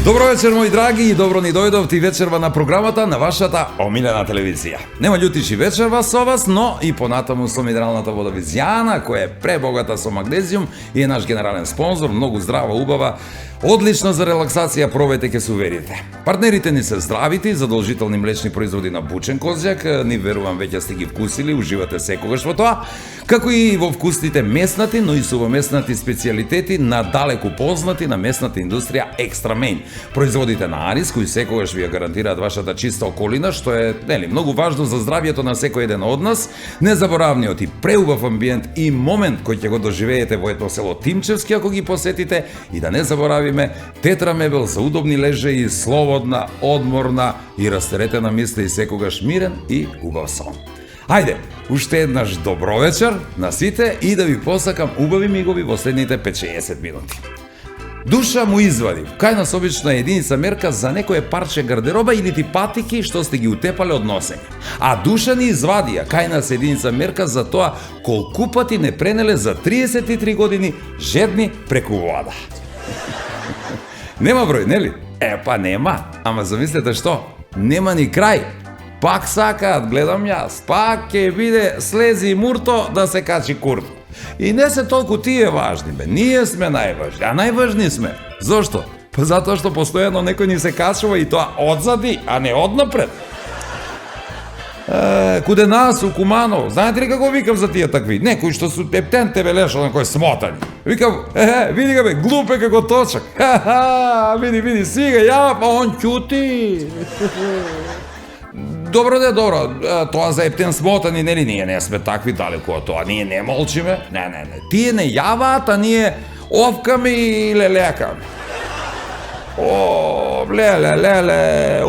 Добро вечер, мои драги, и добро ни дојдовте вечерва на програмата на вашата омилена телевизија. Нема љутичи вечерва со вас, но и понатаму со минералната вода Визијана, која е пребогата со магнезиум и е наш генерален спонзор, многу здрава, убава, одлична за релаксација, пробајте, ќе се уверите. Партнерите ни се здравите и задолжителни млечни производи на бучен козјак, ни верувам веќе сте ги вкусили, уживате секогаш во тоа, како и во вкусните меснати, но и сувомеснати специјалитети на далеку познати на месната индустрија Екстра Мейн. Производите на Арис, кои секогаш ви ја гарантираат вашата чиста околина, што е, многу важно за здравјето на секој еден од нас, незаборавниот и преубав амбиент и момент кој ќе го доживеете во едно село Тимчевски ако ги посетите, и да не заборавиме Тетра мебел за удобни лежеи, слободна, одморна и растеретена мисла и секогаш мирен и убав сон. Ајде, уште еднаш добро вечер на сите и да ви посакам убави мигови во следните 5-60 минути. Душа му извади, кај нас обично е единица мерка за некое парче гардероба или ти патики што сте ги утепале од носење. А душа ни извадија, кај нас е единица мерка за тоа колку пати не пренеле за 33 години жедни преку вода. Нема број, нели? Па нема, ама замислете што? Нема ни крај. Пак сакаат, гледам јас, пак ќе биде слези и мурто да се качи курто. И не се толку тие важни, бе, ние сме најважни, а најважни сме. Зошто? Па затоа што постојано некој ни се качува и тоа одзади, а не однапред. Куде нас, у Куманово, знаете ли како викам за тие такви? Некои што су ептен тебе лешо на кој смотани. Викам, види га бе, глупе како точак. Види, сега ја, па он ќути. Добро, тоа за ептен смотани, нели, ние не сме такви далеку од тоа, ние не молчиме, не, тие не јаваат, а ние овкаме и лелекаме. Леле.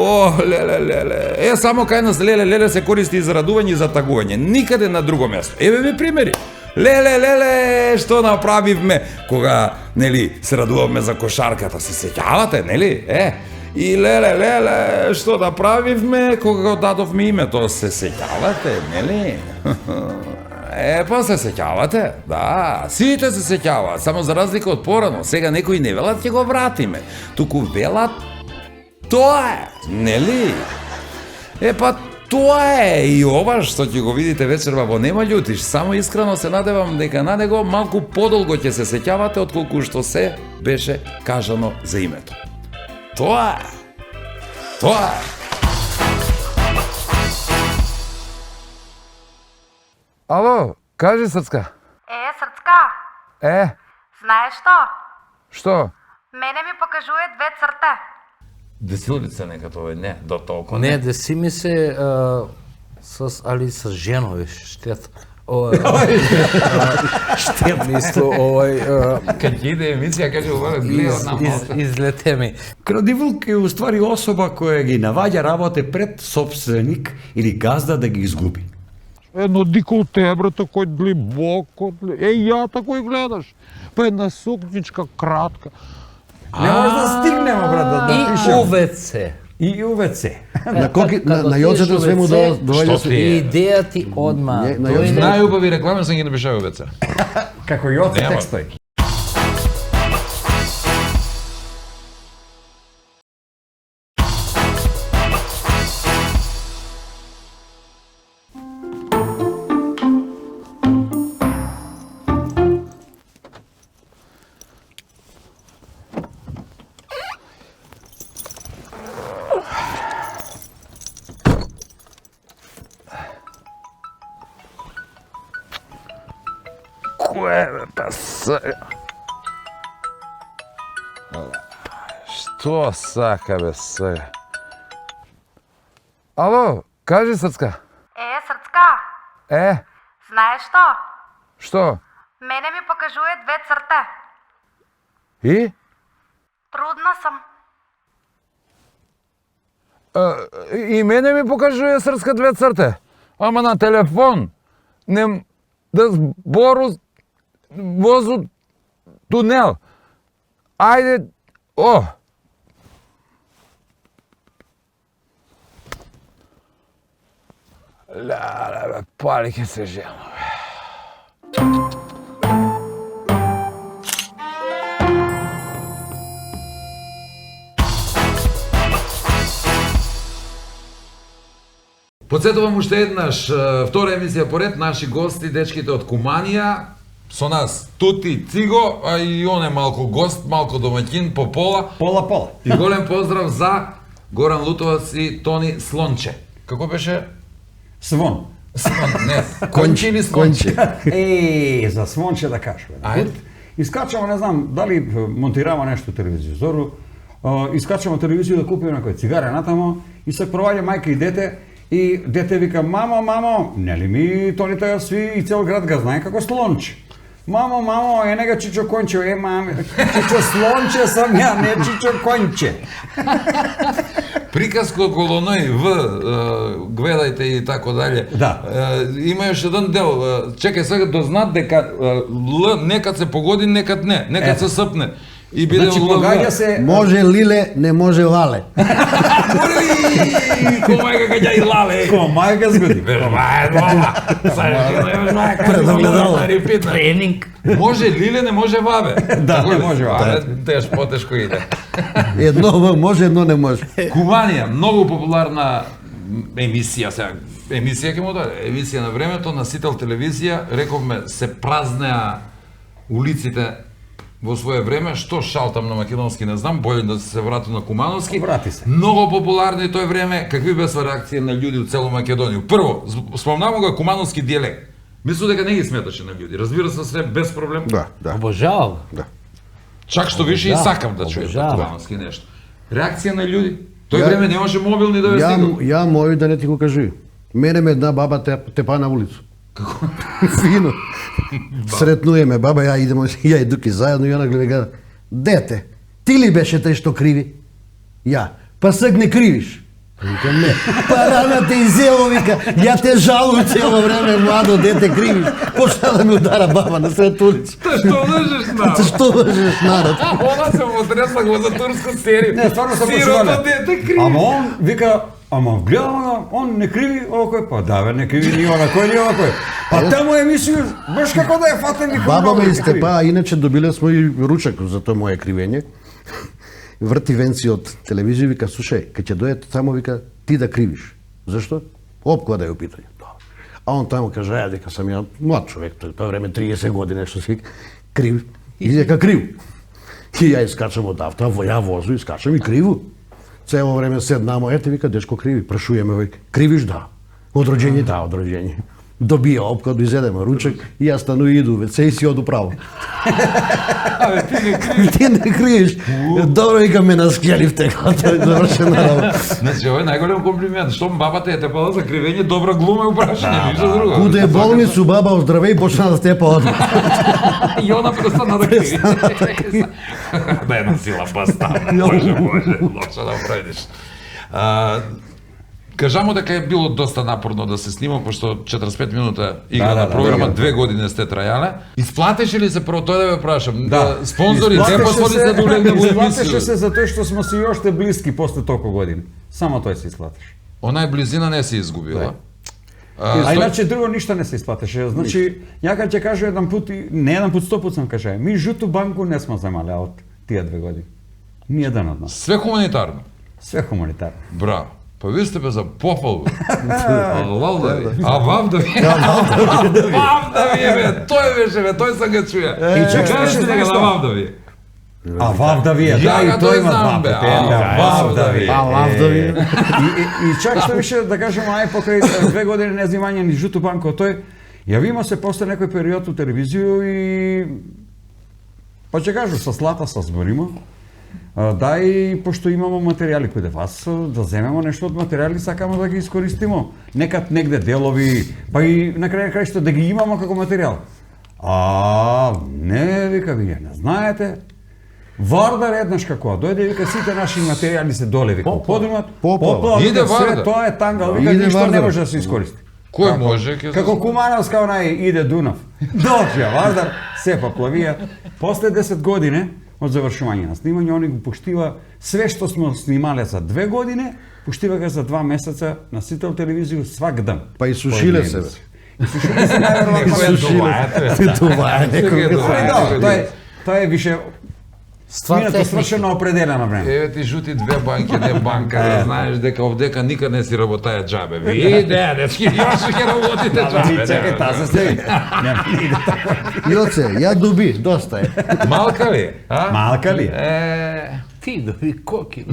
Само кај нас леле се користи и за радување и за тагување, никаде на друго место. Ви примери. Леле, што направивме кога, нели, се радувавме за кошарката, се сеќавате, нели? И леле, што направивме кога го дадовме името, се сеќавате, нели? Па се сеќавате, да, сите се сеќаваат, само за разлика од порано, сега некои не велат ќе го вратиме, туку велат тоа е, нели? Па тоа е и ова што ќе го видите вечерва во Нема љутиш, само искрено се надевам дека на него малку подолго ќе се сеќавате отколку што се беше кажано за името. Тоа е. Ало, кажи, Срцка. Срцка. Знаеш што? Што? Мене ми покажува две црте. Десилица нека тоа не, до толку не. Не, деси ми се али с женови, штет. Штет мисло, Кај ќе иде емисија, каже, гледат на малко. Излете ми. Крадивлук е уствари особа која ги наваѓа работе пред собственик или газда да ги изгуби. Едно дико од те, брато, кој длибоко, ја тако и гледаш. Па една сукничка кратка. Не може да стигнемо, брат, да пишем. И УВЦ. На јоцето све му доваѓа. Идеја ти одма. Најубави реклами сам ги напишав УВЦ. Како јоце текстој. Што сака, бе, сега? Ало, кажи, Срцка. Срцка. Знаеш што? Што? Мене ми покажува две црте. И? Трудна сам. И мене ми покажува, Срцка, две црте. Ама на телефон. Не да збору возу тунел. Ајде, Леле, пали ке се жено, бе. Подсетувам уште еднаш, втора емисија поред, наши гости, дечките од Куманија, со нас Тути, Циго, а и он е малку гост, малку домаќин по пола. Пола. И голем поздрав за Горан Лутовац и Тони Слонче. Како беше? Свон. Не, Конче или Слонче? За Свонче да кажем. Ајде. Искачамо, не знам, дали монтирава нешто телевизизору, искачамо телевизија да купиме некој цигаре натамо и се проваѓа мајка и дете и дете вика: мамо, нели ми Тоните сви и цел град га знае како Слонче. Мамо, нега Чичо Конче, маме, Чичо Слонче сам ја, не Чичо Конче. Приказка околу ној гледајте и тако дале. Да. Има još еден дел. Чекај сега дознат дека Л некад се погоди, некад не, некад се српне. И биде Значи погаѓа се Може лиле, не може лале. Кој мајка кај ја и лале. ко мајка згоди. Предогледало. Тренинг. Може лиле, не може вабе. Да, не може вабе. Потешко иде. Едно може, едно не може. Куманија, многу популарна емисија сега. Емисија ќе му даде. Емисија на времето на Сител телевизија, рековме, се празнеа улиците во свое време, што шалтам на македонски не знам, боле да се вратам на кумановски. Врати се. Многу популарни тој време, какви беа реакции на луѓе од цело Македонија. Прво, спомнавам го кумановски дијалект. Мислам дека не ги сметаше на луѓе. Разбира се, све без проблем. Да. Обожавам. Чак што више и сакам да чујам обожавам. кумановски нешто. Реакција на луѓе. Тој време немаше мобилни да ве стигнат. Ја мој да не ти го кажи. Мене ме една баба тепа на улицу. Како? Фино. Сретнуеме баба, ја идемо, ја и Дуки заедно и она гледа: дете, ти ли беше тај што криви? Ја, па сак не кривиш. Викам не. Па рана те изело, вика, ја те жалувам цело време, младо дете кривиш. Почна да ме удара баба на сред улица. Та што лъжеш народ? Што лъжеш народ? Она се потресла го за турско серију. Не, стварно се Сирото почувале. дете криви. Ама он вика: гледам го, он не криви овој, па да бе, не криви ни она кој, ни она кој. Па таму емисија, баш како да ја фатам, вика. Баба ме не криви. изтепа, а иначе добиле смо и ручак за тоа моje кривење. Врти Венци од телевизија, вика: слушај, кај ќе дојде тамо, вика, ти да кривиш. Зашто? Опклада е питање. А он тамо каже: ја, дека сам ја млад човек, тоа време 30 години, што си крив. И дека крив. И ја искачам од авто, ја возу, искачам и криву. Цело време седнамо, ете, вика, дечко криви, прашуеме, вика: кривиш? Да. Од роѓење? Да, од роѓење. Добија опкаду, изедеме ручек и јас стану и иду веќе и си оду право. Абе, ти не криви. Ти не криеш. Добро, вика, ме наскеливте, кога тоа е завршена работа. Значи, ова е најголем комплимент. Штом бабата е тепала за кривење, добра глума е упрашање, ништо друго. Куде е болницу, баба оздраве и почна да степа одма. И она престана да криви. Да една сила бастана. Може, лошо да правиш. Кажамо дека е било доста напорно да се снима, пошто 45 минута игра на програма, 2 години сте трајале. Исплатеше ли се прво тоа да ве прашам? Спонзори, не послали се да улегне во Исплатеше емисија? се затоа што смо си уште блиски после толку години. Само тој се исплатеше. Она е близина не се изгубила. А иначе друго ништо не се исплатеше. Значи, ја кога ќе кажа еден пат, не еден пат, 100 пат сам кажа, ми жуту банку не смо земале од тие 2 години. Ни еден од нас. Све хуманитарно. Све хуманитарно. Браво. Па ви сте бе за пофал, бе. А Вавдави? Вавдави е, бе. Тој беше, бе. Тој сам го чуја. И чак што Кажете беше дека нешто? на Вавдави. А Вавдави е, да, Ја и го тој има знам, бе. два А, патента. Вавдави. А, лавдави. И чак што беше, да кажем, ај покрај 2 години не взимање ни жуту банко, тој јавима се после некој период у телевизију и па ќе кажу со слата се зборима. Да, и пошто имамо материјали кои вас, да земеме нешто од материјали, сакамо да ги искористимо. Некад негде делови, па и на крај крајшто да ги имамо како материјал. Не, вика, вие не знаете. Вардар еднаш како дојде, вика, сите наши материјали се доле, вика, подумат, Поплава. Иде вика, све Вардар. тоа е тангал, вика, Иде ништо не Вардар. може да се искористи. Кој може? ќе Како се- Кумановска, онај иде Дунав. Дојде Вардар, се поплавија. После 10 години од завршување на снимање, они го пуштива све што смо снимале за 2 години, пуштива го за 2 месеца на Сител телевизија свак ден. Па и сушиле се, бе. И сушиле се најверојатно. Кој е тоа? Това е некој. Секој е тоа. Да, тоа е више Ствар Минато техника. свршено определено време. Еве ти жути две банки, не банка, да знаеш дека овдека никад не си работаја джабе. Виде, дечки, јаш ќе работите джабе. Чекај, таа се стеви. Јоце, ја дуби, доста е. Малка ли? А? Малка ли? Ти доби коки.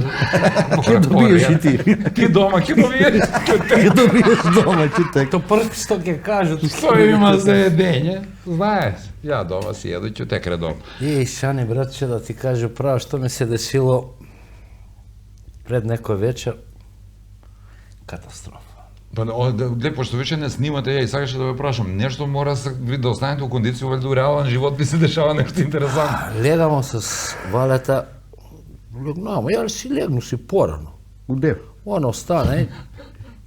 Ќе добиеш и ти. Ти дома ќе добиеш. Ќе добиеш дома, читек. То прв што ќе кажат. Што има за едење? Знаеш, ја дома си еду ќе редом. Еј, Шани, братче, да ти кажа право што ми се десило пред некој вечер. Катастрофа. Па, лепо што веќе не снимате, ја и сакаше да ве прашам, нешто мора ви да останете у кондиција, вели у реален живот ви се дешава нешто интересантно. Легамо с Валета, легнамо, ја си легну си порано. Уде? Оно стане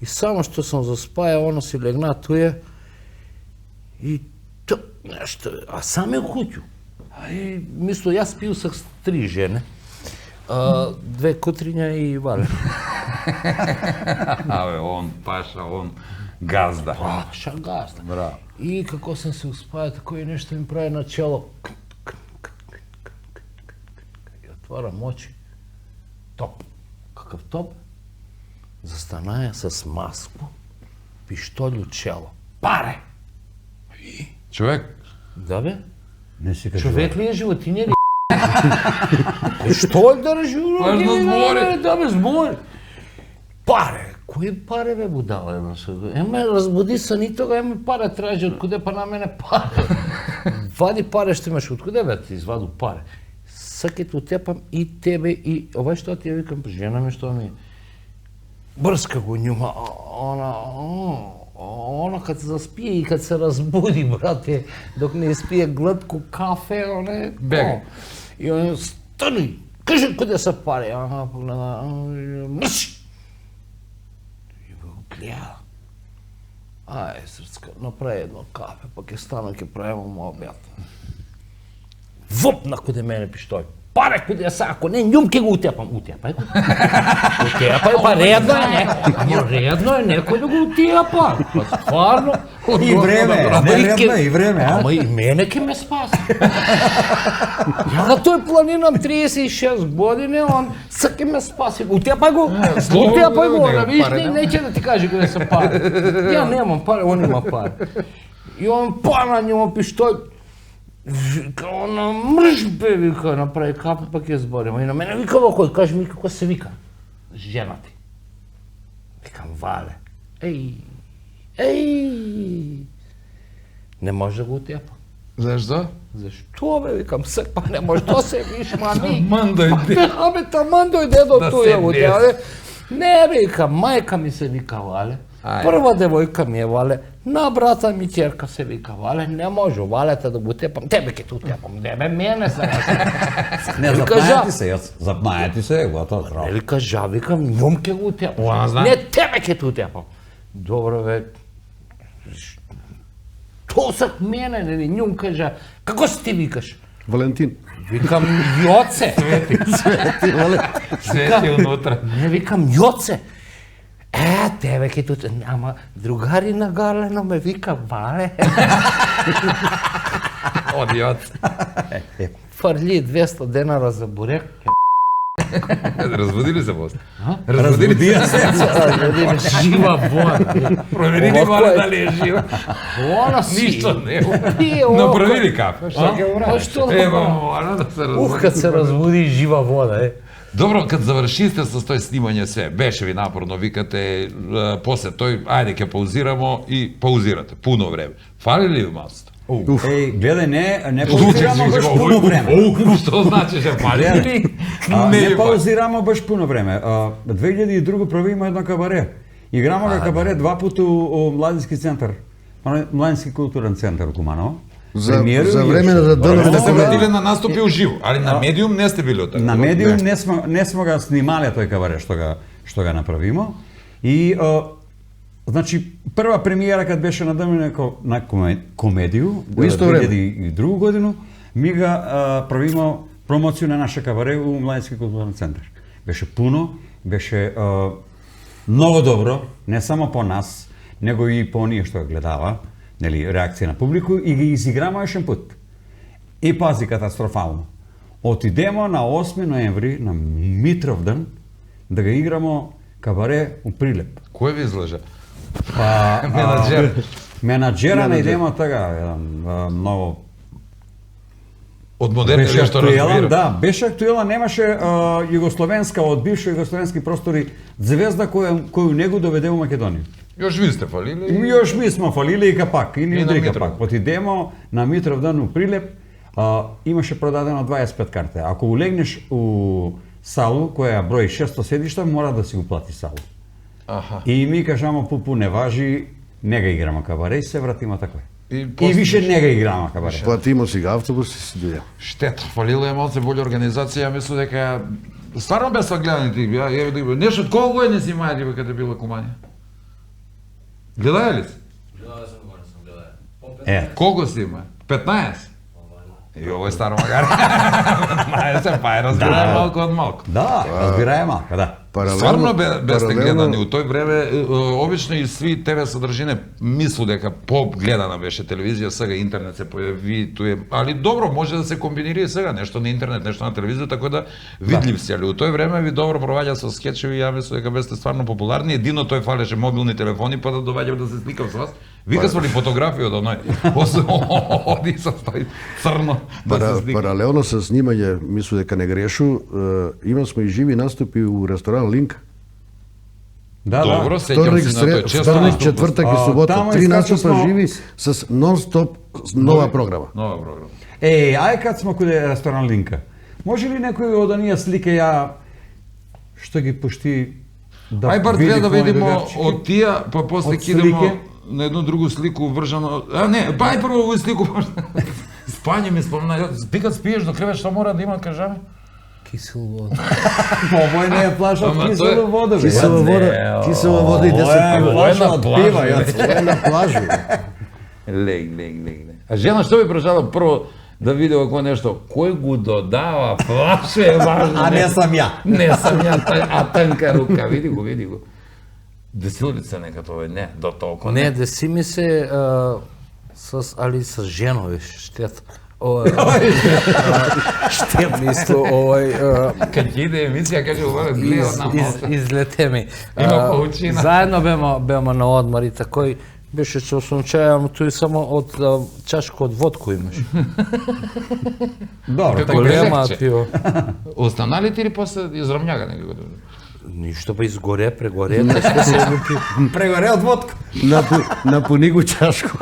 и само што сам заспаја, оно си легна туе и то нешто, а сам е куќу. И мисло, јас пиу со 3 жени, 2 кутриња и Вале. Абе, он паша, он газда. Шагазда. Браво. И како сам се успаја, тако и нешто ми прави на чело. И отварам очи. Топ. Какав топ? Застанаја с маску, пиштолј у чело. Паре! Човек, Да бе? Не си кажува. Човек ли е животиня ли? Што држи у Баш на збори. Да бе, збори. Паре! Кои паре бе будала едно се? Еме разбуди се ни тога, еме паре тражи, откуде па на мене паре? Вади паре што имаш, откуде бе ти изваду паре? Саке те утепам и тебе и овај што ти ја викам, жена ми што ми брска го њума, она кад се заспие и кад се разбуди, брате, док не испие глътко кафе, оне... Бега. И он стани, кажи куде са пари, погледа, мрши! И го гледа. Ај, срцка, направи едно кафе, па ќе стана, ќе правимо му објад. Вуп на куде мене пиштој. Паре куде са, ако не, њум ќе го утепам. Утепај го. Утепај, па редно е, редно е некој да го утепа. Па стварно. И време, не редно и време, а? Ама и мене ќе ме спаси. Ја на тој планинам 36 години, он саке ме спаси. Утепај го, утепај го, да видиш, неќе да ти каже куде се пари. Ја немам пари, он има пари. И он пана њума пиштој, вика, она мрш бе, вика, направи кафе, па ќе зборимо. И на мене вика кој, кажи ми како се вика. Жена ти. Викам, Вале. Еј. Не може да го утепам. зашто? Зашто бе, викам, сек, па не може, то се виш, мами. Таман дојде. Абе, таман дојде до Да туја, се утепам. Не, викам, мајка ми се вика Вале. Ајде. Прва девојка ми е Вале, на брата ми ќерка се вика Вале, не може Валета да го утепам, тебе ќе те утепам, не бе мене сега. Не, Вика, запнаја жа. ти се, јас. Запнаја ти се, готово, здраво. Нели кажа, викам, њум ќе го утепам. Она знае. Не, тебе ќе те утепам. Добро бе. То сак мене, нели, њум кажа, како си ти викаш? Валентин. Викам, Јоце. Свети унутра. Не, викам, Јоце. Тебе ќе тут, ама другари на Гарлено ме вика Вале. Одиот. Фрли 200 денара за бурек. Разбуди ли се после? Разбудија се. Жива вода. Проверили Овако Вале е. дали е жива. Она си. Ништо не. Пие овако. Направили кафе, што ќе А урадиш? што да Ева, направам? мора да се Ух, разбуди. кад се разбуди жива вода, Добро, кад завршисте со тој снимање све, беше ви напорно, викате, после тој, ајде ќе паузирамо и паузирате, пуно време. Фали ли ви масото? Еј, гледај, не паузирамо баш пуно време. Што значи че фали ли? Не ви фали. паузирамо баш пуно време. 2002 правиме едно кабаре. Играмо га кабаре 2 пати у Младински центар. Младински културен центар у Куманово. За Премиеру за и време уште. на донот Сте на се кога- вратиле на наступи уживо, али на медиум не сте били од На медиум не смо га снимале тој кабаре што га направимо. И значи прва премиера кад беше на на комедију Во исто време. 2002 годину ми га правимо промоција на наше кабаре у Младински културен центар. Беше пуно, беше многу добро, не само по нас, него и по оние што го гледава, нели, реакција на публику и ги изиграма ешен пат. И пази, катастрофално. отидемо на 8 ноември, на Митровдан, да ga играмо кабаре у Прилеп. Кој ви излажа? Па, Менаџер. Менаџера не идемо така, еден многу Од модерни беше што актуелан, разбира. да, беше актуелан, немаше југословенска од бивши југословенски простори звезда коju не го доведе у Македонија. Још ви сте фалили? Још ми смо фалили и капак, или И на удри Митров. капак. Отидемо на Митровдан у Прилеп, имаше продадено 25 карте. Ако улегнеш у салу која брои 600 седишта, мора да си го плати салу. Аха. И ми кажамо, пупу не важи, не га играме кабаре и се вратиме такве. И И више не га играме кабаре. Платимо сега автобус и си дојде. Штета, фалила е малце болја организација, мислам дека стварно без гледани ти, нешто колку е не си мајди бе каде била кумања? Гледаја ли си? Колку си има? 15? И ово е старо магар. 15, па е разбирај малку од малку. Да, разбирај малка, да. Стварно без сте паралелно- гледани, у тој време обично и сви ТВ содржине мислу дека по-гледана беше телевизија, сега интернет се појави, али добро, може да се комбинира и сега нешто на интернет, нешто на телевизија, така да видлив си, али у тој време ви добро проваѓа со скечеви, ја мислам дека бесте стварно популарни, едино тој фалеше мобилни телефони, па да доаѓав да се сликам со вас. Вика сме ли фотографија од оној? Оди со тој црно да се слика. Паралелно со снимање, мислам дека не грешу, има сме и живи наступи у ресторан Линк. Да, Добро, да. сеќам се на тој често вторник, наступ. четвртак и субота. Тамо 3 искача наступа смо- живи с нон-стоп нова програма. Нова програма. Ај кад смо каде ресторан Линка. Може ли некој од оние слike ја што ги пушти да Ај бар види треба да кој е видимо гагарчики? од тија, па после Од ќе идемо слике? на едну другу слику вржано. А не, па ај прво овој слику. Спање ми спомна. Ти кад спиеш до кревет што мора да има, кажам? Кисел вода. Овој не е плаша Ама од тој- кисела вода, бе. Кисела вода и 10 Ова е пива. плаша од плажа, пива, бе. ја. Тоа е на плажу. Лег. А жена што би прашала прво да види ако нешто, кој го додава, плаше е важно. А не сам ја. Не сам ја, а тенка рука, види го. Десилица нека тоа не, до толку Не, деси ми се али с женови, штет. Штет мисло, Кај ќе иде емисија, каже ова гледа на малце. излете ми. Има паучина. Заедно бема на одмор и такој беше со сончаја, тој само од чашка од водку имаш. Добро, Како така Голема лекче. пиво. Останали ти или после израмњага некако? Ништо па изгоре, прегоре, што се лупи. прегоре од водка. Напуни го чашко.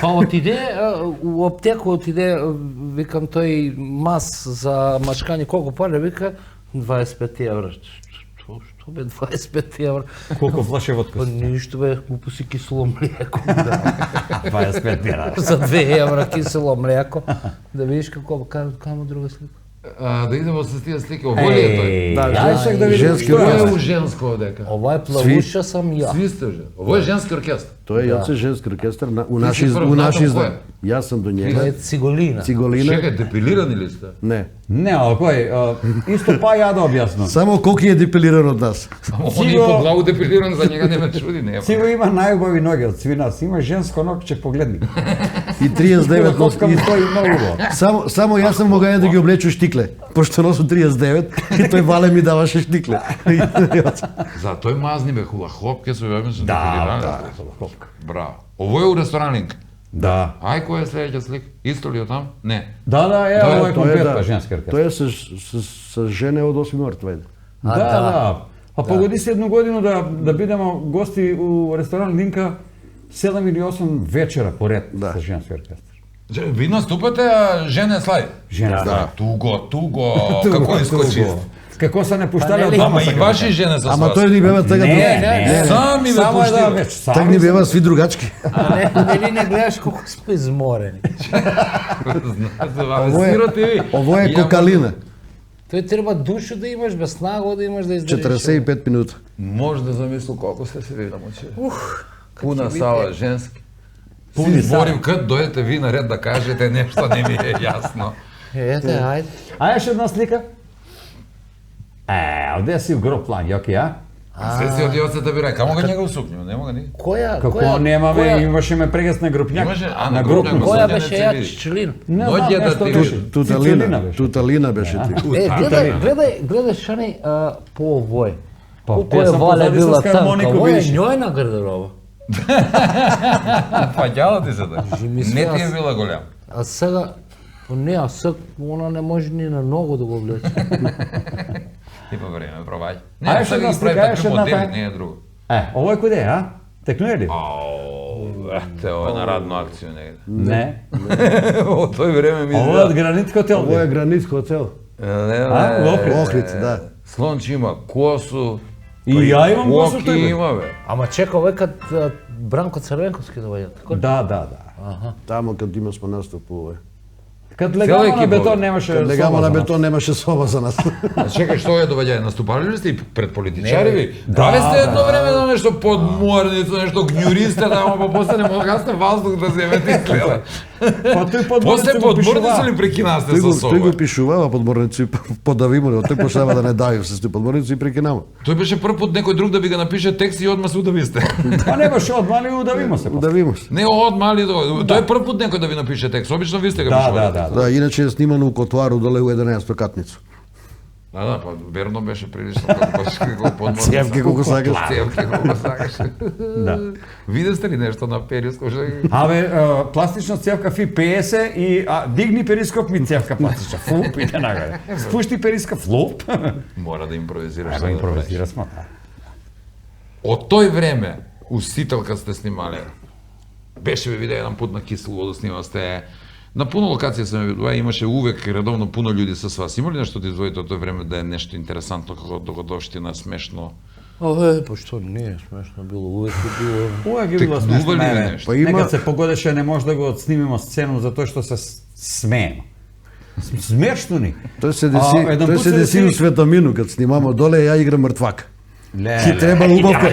Па отиде у аптека, викам тој мас за мачкање, колку пари, вика 25 евра. Што бе 25 евра? Колку флаше водка? Па ништо бе, купи си кисело млеко. Да. 25 динара. За 2 евра кисело млеко. Да видиш како камо друга слика. Да идемо со тие слики, ово ли е тој? Да, Ај сак да видим женски што Кој е е. у женско одека? Ова е плавуша сам ја. Сви сте жен. Ово е женски оркестар. Тоа е Јоце женски оркестар у Ти си наши прв, у наши Натан, издан. кој Јас сам до Тоа е njega. циголина. Циголина. Чекај, депилирани ли сте? Не. Не, ал кој, исто па ја да објаснам. Само колку е депилиран од нас. Он и по главу депилиран, за njega не ме чуди, не. Сиго има најубави ноги од сви нас. Има женско ногче, погледни. И 39 носи. Копка ми стои многу убаво. Само јас сам могаја да ги облечу штикле, пошто носам 39 и тој Вале ми даваше штикле. За тој мазни бе хула хлопке со веќе со Да, депилирани. да, хлопка. Браво. Ово е у ресторан Линк. Да. Ај кој е следеќа слик? Исто ли е там? Не. Да, е, Тоа ова е тоа комплетна женска оркестра. Тоа е со жене од 8 март, вајде. Да. А погоди се едну годину да бидеме гости у ресторан Линка 7 или 8 вечера поред Да. со женски оркестар. Ви наступате, а жене слави. Жена. Да. Туго, како искочи. Како се не пуштале Па, од нели- дома. Ама и сакам ваши да жене се Ама свас. тој ни бева така Не, Сами ве само пуштиле. веќе сами. Так ни бева сви другачки. А нели не гледаш колку сме изморени. Ово е кокалина. Тој треба душу да имаш, без снага да имаш да издржиш. 45 минути. Може да замисли колку сте се видам очи. Пуна сала женски. Пуни Си зборим кад дојдете ви на ред да кажете нешто не ми е јасно. Ете, ајде. А еш една слика? Овде си в гроп план, Јоки, а? Све си одио се табира, камо га njegov сукњу, нема га ни. Како немаме, имаше ме прегас на групњак. Имаше, а, на на групна. групњак. Која не беше се ја види. члин? Не Ноќе знам, да нешто ти беше. вижи. Цицелина беше. Туталина беше ти. Гледај Шани по овој. Па, Колко те е сам Валя позади била с хармонику, танка, ово е видиш. њојна гардероба. Фаќала ти се така. мислам, Не ти е аз- била голем. А сега, не, а сега она не може ни на ногу да го влече. И по време пробај. Ајде Не, што сега да ги прави слика, такви што модели, направи? не е друго. Ово е куде, а? Текнуе ли? Те, ова е на радну акција негде. Не. Во тој време ми Ово е од Гранит хотел. Ovo je Granit hotel. А, у Охрид. Ohrid, da. Слонч има косу. И ја имам косу, Коки тој бе. има, бе. Ама чека, овој кад Бранко Црвенковски доваѓа, така? Да. Tamo kad imamo nastup ovo. Кад легамо на екипа, бетон немаше Kad legamo соба na за нас. beton nemаше soba za nas. Чекај, што ја доваѓа? Наступали ли сте и пред политичари ви? Да, Праве сте едно да. време на нешто подморница, нешто гњуристе, да, ама па после не могасте воздух да земете изгледа. Па тој После подморница го подморница пишува. ли прекинасте Тој со го соба? пишувава подморници подавимо, тој почнава да не дави се сте подморници и прекинама. Тој беше прв пат некој друг да би го напише текст и одма се удависте. Па не беше одмали удавимо се. Удавимо се. Не од мали до... Тој е прв пат некој да ви напише текст. Обично ви сте го Да, пишували. Да, иначе е снимано у Котвару доле у 11 катница. Да, па верно беше прилично како подморница. Цевке колку сакаш. Цевке колку сакаш. Да. Видесте ли нешто на перископ? Абе, пластична цевка фи 50 и дигни перископ ми цевка пластична. Фуп, иде нагаде. Спушти перископ, флуп. Мора да импровизираш. Абе, да направиш. импровизира смо, да. Од тој време, Усител кад сте снимале, беше ви видео еден пут на Кисело да снимасте, на пуно локација се ме видува, имаше увек редовно пуно луѓе со вас. Има ли нешто да издвоите од тој време да е нешто интересантно, како догодовштина, смешно? Па што не е смешно било, увек е било. Ова ги било Текнува смешно. ли Не, ви не. нешто? Па има- Некад се погодеше, не може да го отснимимо сцену затоа што се смееме. Смешно ни. Тој се деси, еден тој пат се се деси деси- у Светомину, кад снимамо доле, ја играм мртвак. Ле, Ти треба убавка.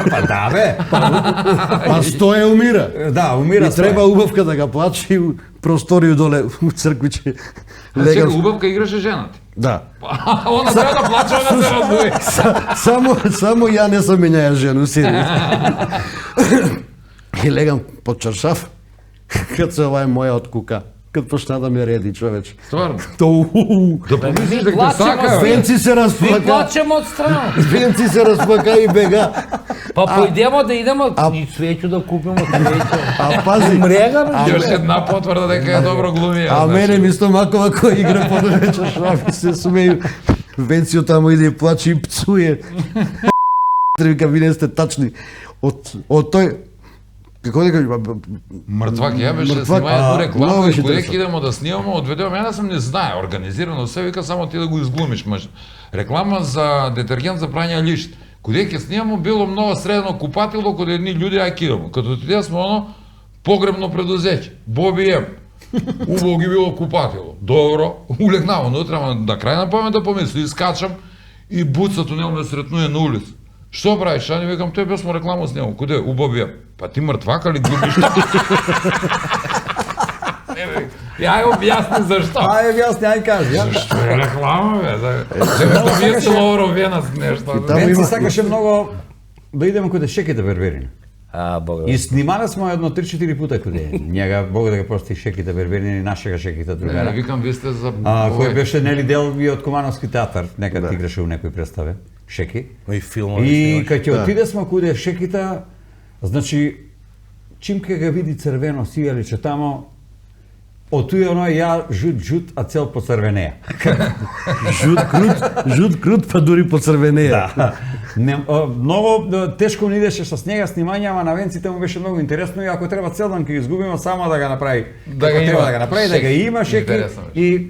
Па да, бе. А стое умира. Да, умира И треба убавка да ga плаче и у просторiju доле у црквиче. Чека, Легам. убавка играше жената. Да. Она треба да плаче, она се радуе. Само ја не сам менјаја жену, сири. И легам под чаршаф, кад се ова е моја од кука. Кад почна да ме реди, човече. Стварно. Да помислиш дека те плачемо сака, бе. Венци се Ви расплака. плачемо од страна. Венци се расплака и бега. Па поидемо да идемо и свеќу да купиме свеќу. А пази, Мрега, бе. Још една потврда дека е добро глумија. а знаеш. мене ми стомакова кој игра под чаршаф и се смеju. Венцио тамо иде и плаче и пцуе. Вика, ви не сте тачни. Од тој, како да кажа, Мртвак, ја беше Мртвак, снимаја а, до реклама много и беше кодек интересно. идемо да снимамо, одведео мене сам не знае, организирано се, вика само ти да го изглумиш мъж. Реклама за детергент за прање лишт. Кодек ќе снимамо било многу средно купатило код едни луѓе ај кидемо. Като отидеа сме оно погребно предузеќе. Боби М. Убаво ги било купатило. Добро, улегнава внутре, ама на крај на памет да помисли, искачам и буца тунел ме сретнуе на улица. Што правиш? Ани викам, тој бе смо рекламу снимал. Куде? Убаво М. Па ти мртвака ли глумиш? Ја ја објасни зашто. Ај, јас не кажи, ја. Што е реклама, бе? Зашто ми е Лоро Венас нешто. Таму Венци има- сакаше многу да идеме каде шеките берберини. Бога. И снимале смо едно 3-4 пута каде. Njega, Бог да го прости, шеките берберини, нашега шеките Не другара. викам, ви сте за... Кој беше нели дел и од Кумановски театар, некад играше у некој представе, Шеки. И филмови И снимаш. кога ќе отиде смо куде Шекита, значи чим ке ga види црвено сијаличе тамо, отуе оно ја жут, а цел поцрвенеа. жут крут, па дури поцрвенеја. Да. Многу тешко ни идеше со снега снимање, ама на Венците му беше многу интересно и ако треба цел ден ќе изгубиме само да го направи. Да Како го треба има да го направи, да го Шеки. има Шеки. Интересно беше. И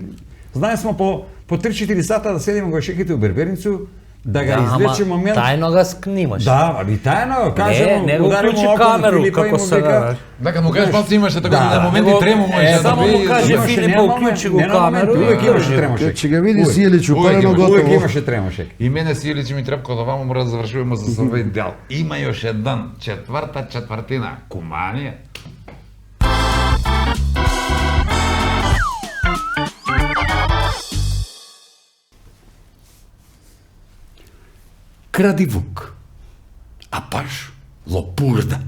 знае смо по 3-4 сата да седиме го Шеките у Берберницу, да го извлече момент. Тајно го снимаш. Да, аби тајно, кажемо, не го ударимо уклучи око на камеру, Филипа и како му сега, вика, знаеш. Дека му кажеш, малце имаше така Да, на моменти него- трему може да само му би... каже Имаше- Филипа, нема уклучи го момент, нема момент, камеру и Uvek имаше кажи. трема Кога Шеки. ќе ga види Uvek. Сијелич Uvek упарено има, Uvek готово. имаше трема Шеки. И мене Сијелич ми трепка да вамо мора да завршуваме за овој дел. Има још еден, четврта четвртина, Куманија. Крадивук. А баш лопурда.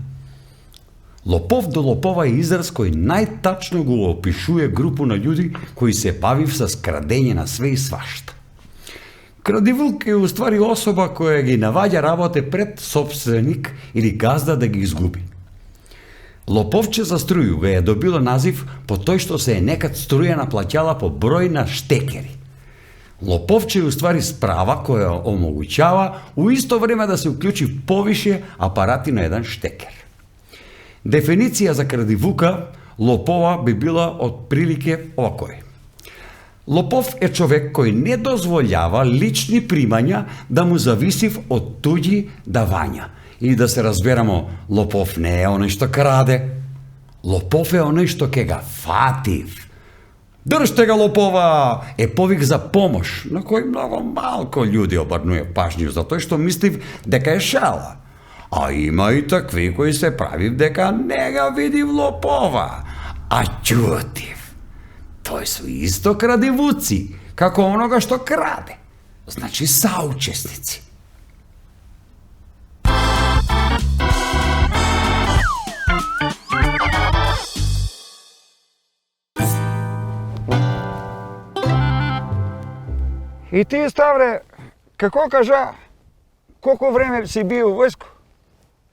Лопов до лопова е израз кој најтачно го опишува групу на људи кои се бавив со крадење на све и свашта. Крадивук е уствари особа која ги наваѓа работе пред собственик или газда да ги изгуби. Лоповче за струјуга е добило назив по тој што се е некад струја наплаќала по број на штекери. Лоповче е уствари справа која омогуќава у исто време да се уклучи повише апарати на еден штекер. Дефиниција за крадивука лопова би била од прилике овакој. Лопов е човек кој не дозвољава лични примања да му зависив од туѓи давања. Или да се разберамо, лопов не е оној што краде. Лопов е оној што ке га фатив. Држте ga лопова е повик за помош, на кој многу малко људи обрнуе пажњу за тој што мислив дека е шала. А има и такви кои се правив дека не га видив лопова, а ќутив. Тој су исто крадивуци, како онога што краде. Значи саучесници. И ти, Ставре, како кажа, колку време си бил у војско?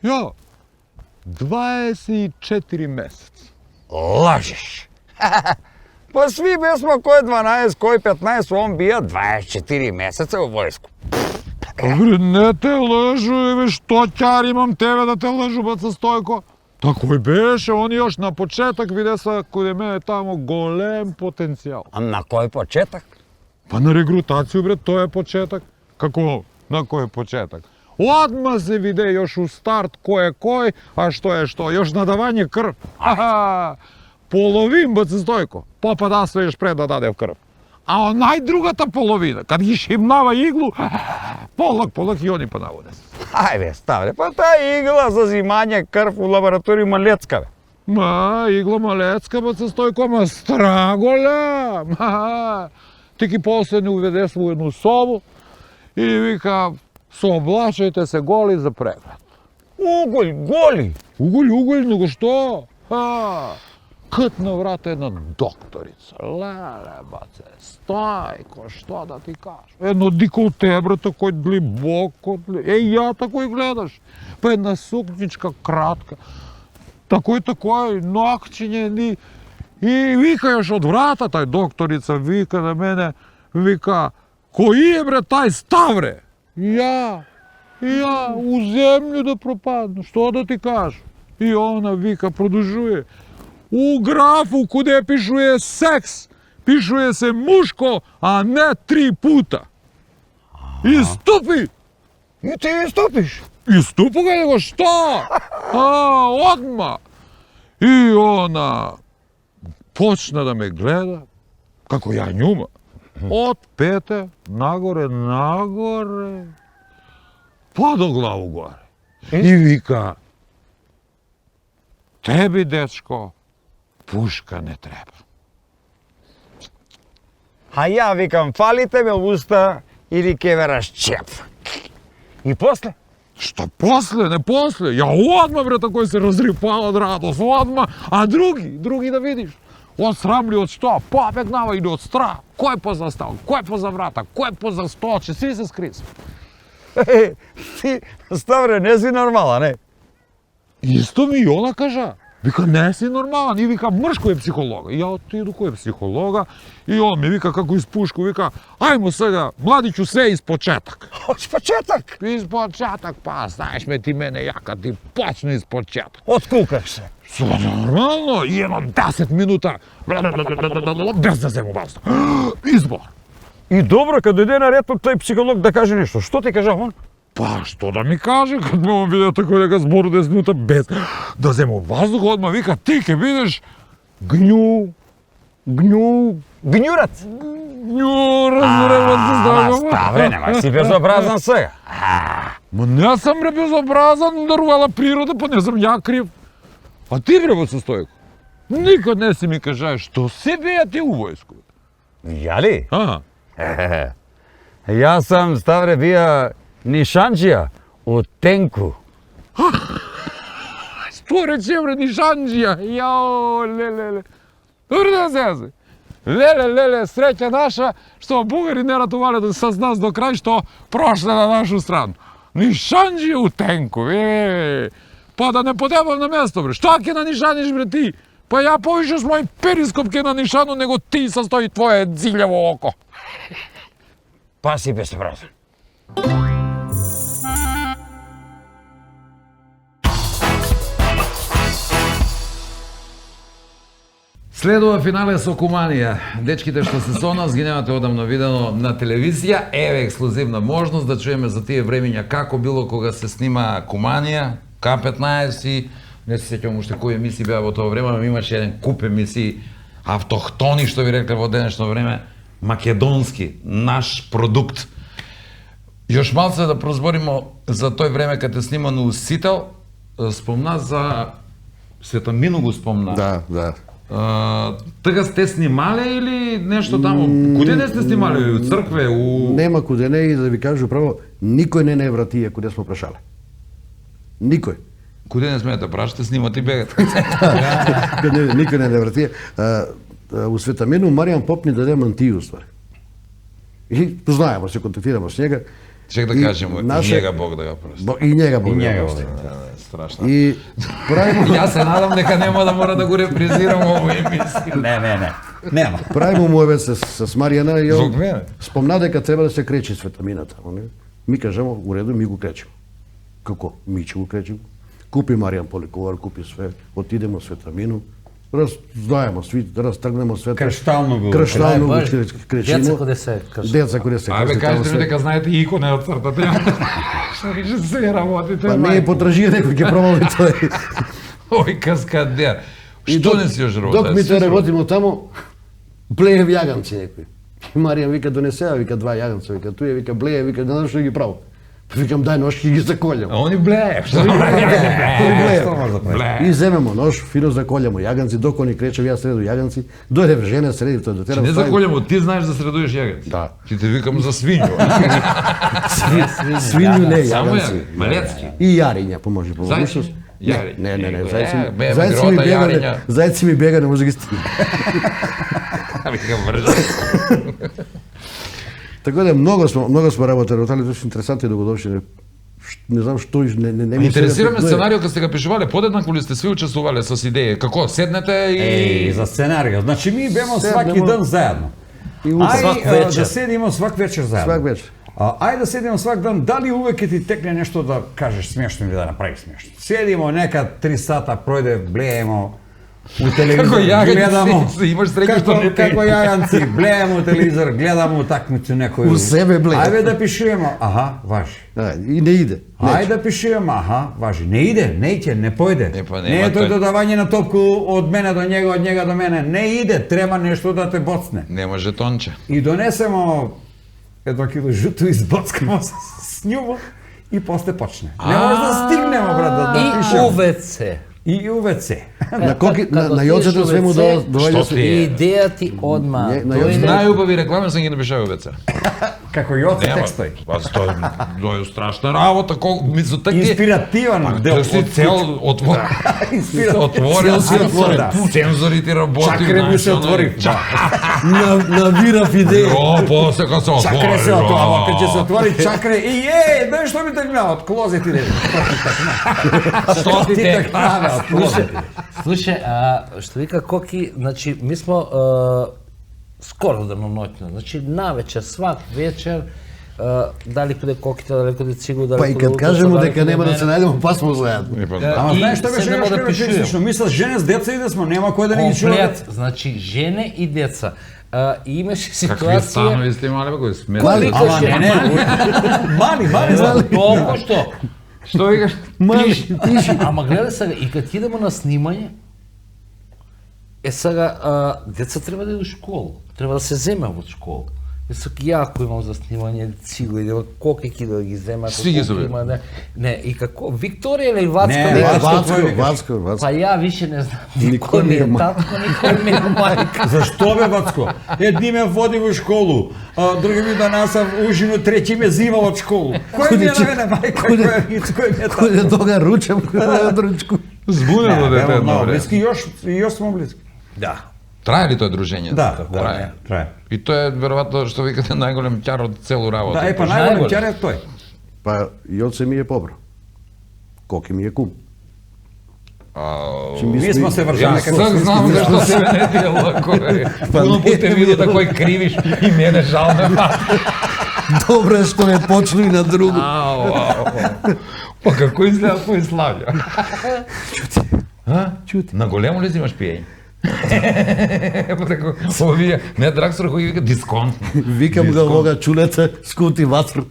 Ја, 24 месеци. Лажеш. Па сви бесмо кој 12, кој 15, он бија 24 месеца у војско. Бре, не те лъжу, бе, што ќар имам тебе да те лъжу, баца Стојко? Такој беше, он још на почеток виде са кој мене тамо голем потенцијал. А на кој почеток? Па на регрутацiju, бре, тој е почеток. Како, на кој почеток? Одма се виде још у старт кој е кој, а што е што, још на давање крв. Аха, половин, баца Стојко, попа да стоиш пред да даде крв. А онај другата половина, кад ги шимнава иглу, полак и они понаводе. Ајде, Ставре, па таа игла за зимање крв у лабораториума Лецка, бе. Ма, игла малецка, баца Стојко, ма страголя. Ма, ти ки после не уведе во едну собу и вика, соблачајте се голи за преглед. Уголь, голи. Уголь, но што? Кът на врата една докторица. Леле, баце, Стојко, што да ти кажеш? Едно дико тебрато кој длибоко, ја такој гледаш. Па една сукничка кратка. Такој, нокчиње, и вика још од врата, тај докторица вика на мене, вика, кој е бре тај Ставре? Ја, у земљу да пропадну, што да ти кажеш? И она вика, продолжуе, у графу куде пишуе секс, пишуе се мушко, а не 3 пута. И ступи! И ти ступиш? И ступа га него, што? Одма! И она почна да ме гледа, како ја њума. Од пете, нагоре, па до главу горе. И вика, теби, дечко, пушка не треба. А ја викам, фали тебе уста или ке ве расчеп. И после? Што после, не после? Ја одма, бре, такој се разрипала од радост, одма, а други да видиш. Од срамли од што? Побегнава или од страх. Кој поза стал, кој поза врата, кој поза столче, сви се скрис. Ти, Ставре, не си нормалан, не? Исто ми и она кажа. Вика, не си нормален. И вика, мршко е психолога. И ја отиду кој е психолога. И он ми вика, како из пушку, вика, ајмо сега, младичу, се из почеток. Од почеток? Из почеток, па, знаеш ме ти мене, ја кад ти почне из почеток. Откулкаш се? Нормално, и едно 10 минута, без да зему баста. Избор. И добро, кад дојде на ред тој психолог да каже нешто, што ти кажа он? Па, што да ми каже, кад ме он виде тако дека збору 10 минута без да зему воздух, одма вика, ти ке видиш Гњурат? Ама, Ставре, немај си безобразан сега. Ма не сам бре безобразан, дарувала природа, па не сум ја крив. А ти бре, баца Стојко, никад не си ми кажаеш, што си беја ти у војско? Ја ли? А? Јас сам, Ставре, бија Нишанджија од Тенку. Што рече бре Нишанджија? Јао, леле. Добре да се. Леле, среќа наша, што бугари не ратувале со нас до крај, што прошле на нашу страну. Нишанджија у Тенку, Па да не подебам на место, бре. Што ќе на нишаниш, бре, ти? Па ја повише с мој перископ ќе на нишану, него ти состои твое дзилјаво око. Паси бе се брат. Следува финале со Куманија. Дечките што се со нас ги немате одамно видено на телевизија. Еве ексклузивна можност да чуеме за тие времиња како било кога се снима Куманија, К15, не се сеќавам уште кои емисии беа во тоа време, но имаше еден куп емисии автохтони, што ви рекле во денешно време, македонски, наш продукт. Још малце да прозборимо за тој време кога е снимано Усител, спомна за Светомину го спомна. Да. Така сте снимале или нешто таму? Куде не сте снимале? У цркве, Нема куде не, и да ви кажу право, никој не врати куде смо прашале. Никој. Куде не смеете прашате, снимате и бегате. Никој не врати. У Светомину Маријан Поп ни даде мантiju ствари. И знаеме, се контактираме с njega. Чек да кажемо, и njega Бог да го прости. И njega Бог да го прости. Страшно. И правимо Јас се надам дека нема да мора да го репризирам овој емисија. Не. Нема. правимо му еве с Маријана и Зог мене. спомна дека треба да се кречи Светомината. Ми кажемо, у реду, ми го кречимо. Како? Ми ќе го кречимо. Купи Маријан Поликовар, купи све, отидемо Светомину, знаемо, тргнемо све. Криштално го кречимо. Деца коде се кршат. Деца коде се Абе, кршат, кажете се- ми дека знаете иконе од цртата. Што рече се работите? Па не е потражија некој ќе пробаме тој. Ој каскадер. И Што док- не си još работа? Док ми те работимо таму, блеев јаганци некој. И Маријан вика донесеа, вика два јаганца, вика туе, вика блеje, вика не знам што ги право. Викам дај нож ќе ги заколјам. А они блеев, што Блеев. И земемо нож, фино заколјамо јаганци, док они кречев, јас среду јаганци, дојде жена среди тоа, дотерам Не заколјамо, ти знаеш да средуеш јагенци. Да. Ти те викам за свињу. свињу не Само јаганци. ја, малецки. И јариња поможе по Зајци? моgućност. Јари. Не, Бе, зајци ми грота, бега, јариња. зајци ми бега, не може да ги стигне. Викам вржа. Така да многу сме работеле, тоа е интересантно и добродошли. Не знам што не ми Интересираме сега- сценарио кога сте го пишувале, подеднакво ли сте сви учествувале со идеја? Како седнете и За сценарио. Значи ми бемо Седнемо. сваки ден заедно. И утре. Свак вечер. Да седимо свак вечер заедно. Свак вечер. Ајде да седимо свак ден, дали увек ќе ти текне нешто да кажеш смешно или да направиш смешно. Седимо нека 3 сата пројде, блеемо у телевизор, Како јаганци, гледамо. имаш среќа што не те. Како јаганци, блеемо телевизор, гледамо утакмицу некој. У себе блеем. Ајде да пишуваме, аха, важи. И не иде. Ајде да пишуваме, аха, важи. Не иде, не ќе, не појде. Не, па Не нема е тој тој. додавање на топку од мене до njega, од njega до мене. Не иде, треба нешто да те боцне. Нема жетонче. И донесемо 1 кило жуто, избоцкамо с њуво и после почне. Не може да стигнемо, брат, да И пишеме. УВЦ. И УВЦ. На коки на Како јоцето отидеш све му у ВЦ, доаѓа Што ти е? И идеја ти одма Не, на дојде. Најубави реклами сам ги напишав веца. Како јоце Нема. текстој. Па тоа е страшна работа, колку мисло така. Инспиративен дел. Дел си цел отвор. Отворил си Да. цензорите работи. Чакре ми се знаеш, отвори. навирав идеја. О, после кога се отвори. Чакре се отвори, кога ќе се отвори чакре и дај што ми текна од клозет иде. Што ти те? текнаве од клозет? Слушај, што вика Коки, значи, ми смо скоро деноноќно, значи, навечер, свак вечер, дали куде Коките, дали куде Цигу, дали Па и куде кад Лука, кажемо дали дека куде нема да мене. се најдемо, па смо заедно. Ама И знаеш што беше седнемо još да карактеристично? пишуваме. Мислам, жене с деца и да смо, нема кој да ни ги чува. Комплет, значи, жене и деца. И имаше Какви ситуација... станови сте имале, бе, кои сме? Мали. Ама не, мали, Толку што. Што викаш? Тиши. Ама гледај сега, и кад идемо на снимање, сега, деца треба да иде у школу, треба да се земе од школа. Сак јако имам за снимање цигли, колки да ги земат, Сви ги зове. има, не, и како, Викторија или Вацка? Не, нека- Вацко. Па ја више не знам, Никој никој ми не е е татко, никој ми е мајка. Зашто бе, Вацко? Едни ме води во школу, а други ми донасав ужину, трети ме зима од школу. Кој ми е на мене мајка, кој ми е татко? Кој е тога ручам, кој е ручку. Збунено дете едно Много време. близки, још смо близки. Да. Трае ли тоа дружење? Трае. трае. И тоа е веројатно што викате најголем ќар од целу работа. Да, па најголем. најголем ќар е тој. Па Јоце ми е побро. Коки ми е кум. Ние смо се вршали Јас сак знам зашто се не дело, Пуно путе види да кој кривиш и мене жал ме пати. Добро е што не почну и на друго. Па како изгледа твој Славјо? Чути. На големо ли си имаш пиење? Па тако, овие, не драгстор кој вика дисконт. Викам го вога чулета, скути ватр.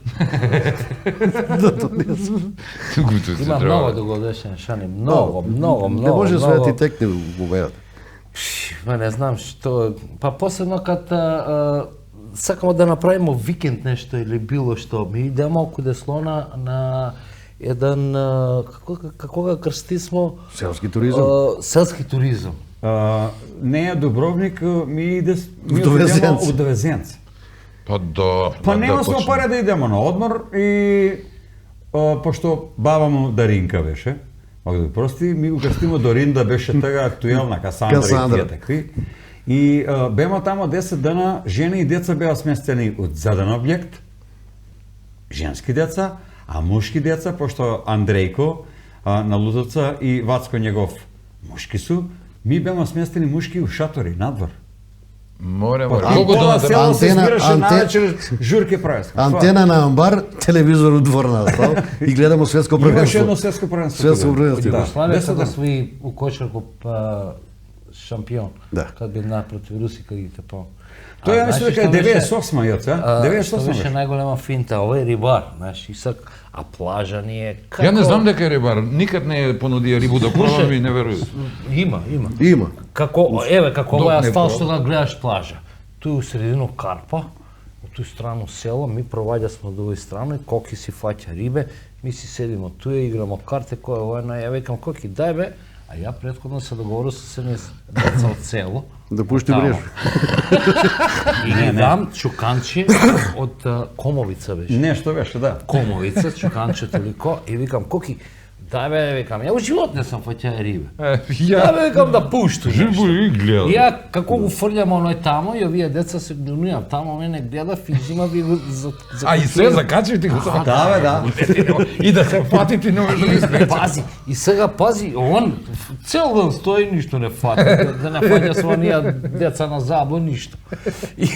Има многу дугодишен Шани, многу. Не може све да ти текне во вејата. Ма не знам што, па посебно кад сакамо да направиме викенд нешто или било што, ми идеа малку деслона на еден, како го крсти смо? Селски туризам. Селски туризам. Не е Дубровник, ми иде Довезенци. у Довезенци. Па до... Па нема смо пари да идемо на одмор и пошто баба му Даринка беше, мога да го прости, ми го крстимо Доринда беше тага актуелна, Касандра и тие такви. И бема тамо 10 дена, жени и деца беа сместени од заден објект, женски деца, а мушки деца, пошто Андрејко на Лудовца и Вацко негов мушки су, ми беа сместени мушки у шатори, надвор. Море. Колку тоа село се збираше навечер, журке прави. Антена на амбар, телевизор у двор стал и гледамо светско Имаше првенство. едно светско првенство. Светско тогава. првенство. Да. Славија Десет кога дена. сви у кошарку шампион. Да. Кад би напротив Руси кај ги тепал. Тоа ја мислам дека е 98 јоца, Што 98 беше беше. најголема финта, овој е рибар, знаеш, Исак, а плажа ни е како... Ја не знам дека е рибар, никад не е понудија рибу да пробам и не верувам. Има. Има. Како, еве, како Док овој не стал про- што да гледаш плажа. Тој у средину Карпа, од тој страну село, ми проваѓа смо до овој страна, Коки си фаќа рибе, ми си седимо туја, играмо карте, која е војна, ја викам Коки, дај бе, а ја претходно се договорил со 7 деца од село. Да пушти Тамо. мрежу. И ги дам чуканче од Комовица беше. Нешто беше, да. Комовица, чуканче толико, и викам Коки, дај бе, викам, ја у живот не сам фаќа рибе. Ја бе, викам да пушту нешто. Живо и гледам. И ја како го фрлјам оној тамо и овие деца се гнунија тамо, мене гледа физима ви го за А и се закачи ти го само. Да, бе, да. И да се фати ти не можеш да ги спречиш. Пази, и сега пази, он цел ден стои, ништо не фати, да не фаќа со оние деца на забло, ништо. И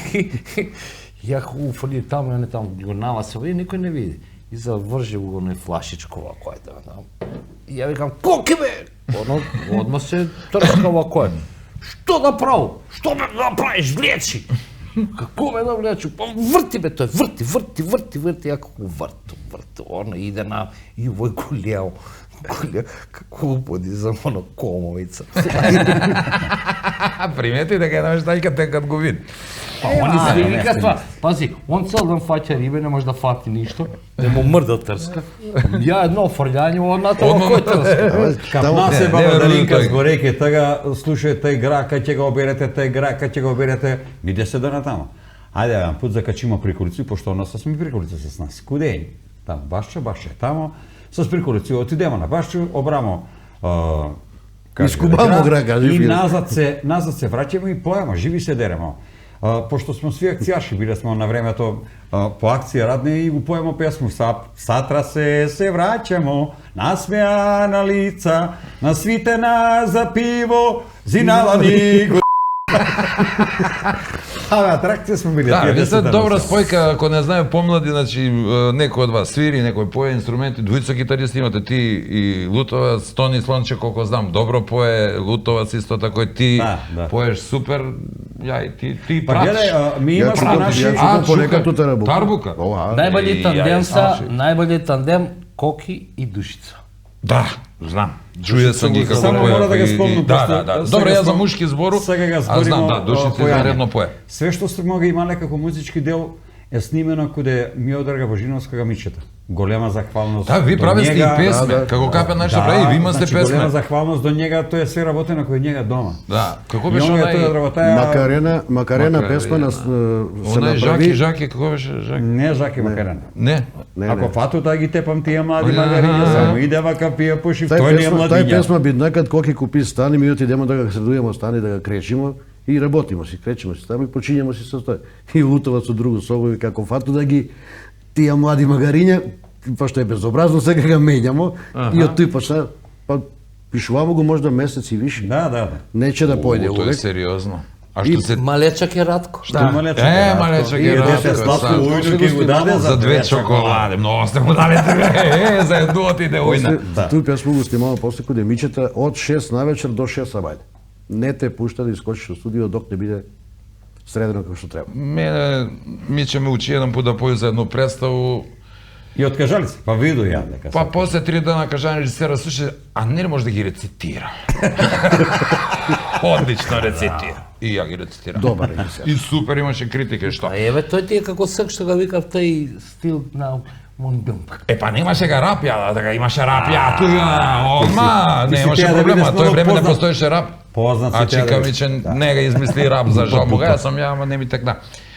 ја го фрли тамо, ја не тамо, го наласе, и никој не види. И завржи го оној флашичко вако е да. И ја викам, Коки бе! Оно, одма се трска вако е. Што да правам? Што да правиш, влечи? Како ме да влечу? Па врти бе тој, врти, ја како врти, оно иде на, и овој голео, како подизам оно Комовица. Примети дека една вештајка текат го вид. Па они се вика тоа. Пази, он цел ден фаќа рибе, не може да фати ништо, не му мрда трска. Ја едно фрлјање одна тоа кој трска. Капна се не баба верувам Даринка тој. с гореке, тага слушај тај гра, кај ќе го оберете, тај гра, кај ќе го оберете, ми 10 дена тамо. Ајде, еден пут закачимо приколици, пошто нас сме приколици с нас. Кудењи. Тамо, башче, тамо, с приколици, отидемо на башче, обрамо Искубамо гра, кажи и фирма. назад се враќаме и поемо, живи се деремо. Пошто сме сви акцијаши, биле сме на времето по акција радне и го поемо песму Сатра се враќамо, насмеана лица, насвитена за пиво, зиналани го... Абе, атракција сме били. Да, тие ви 10 се дена. добра спојка, ако не знае помлади, значи некој од вас свири, некој пое инструменти, двојца китаристи имате ти и Лутовац, Тони Слонче, колко знам, добро пое, Лутовац исто тако и ти Да. поеш супер, ја и ти Па пратиш. гледај, ми имаше чукам, наши... ја чукам понекад у Тарабука. Тарбука. Ова, Најбољи Е, тандем ја, са, значи. најбољи тандем Коки и Душица. Да, знам. Чуја сам ги како Само поја, мора да го и- спомнам. Да, просто, да, да. сега Добре, јас за спом- мушки збору, Сега го а збориме знам, да, душите појање. заредно пое. Све што сте има некако музички дел е снимено каде Миодрага Божиновска мичета. Голема захвалност. Да, ви до правите и njega. песме, како Капе наша прави, ви имате значи, голема песме. захвалност до njega, тоа е све работено кој njega дома. Да, како И беше онга онај... тоа работаја... Макарена Макарена. песма се Онај направи. Жаки, како беше Жаки? Не Жаки Макарена. Не. Не, Ако не. фату таа ги тепам тие млади Ајде, магариња, ајде. само идева капија пушив, Тај тој не е песма, тај младиња. песма биднакад коки купи стани, ми отидемо да го средујемо стани, да го кречимо и работимо си, кречимо си таму и почињемо си со тоа. И утова со друго собови како фату да ги тие млади магариња, пошто е безобразно, сега го менјамо и од тој почна, па пишувамо го можда месец и више. Да, да. Нече да појде Тоа е увек. сериозно. А што се... Малечак е Радко. Да. малечак е дете Радко, сладко сад. ујно ќе го даде За две чоколаде, многу сте му дали за едно отиде ујна. Тој песму го снимава после кога мичета од 6 навечер до 6 сабајде. Не те пушта да искочиш од студио док не биде средено како што треба. Мене Миче ме учи еден пут да поју за едну представу. И откажали се, па виду ја дека. Па после 3 дена кажа режисера, слушай, а не ли може да ги рецитира? Одлично рецитира. И ја ги рецитирам. Добар режисер. И супер имаше критики, што? А еве тој ти е како сак што го викав тај стил на Мондумк. Е, па немаше гарапја, така имаше рапја, одма, ти си немаше теја да проблема, бидеш тој много време не познат. постоеше рап. Познат си А теја Чика да ми бидеш. че не ga измисли рап за жал јас сам ја, ама не ми текна.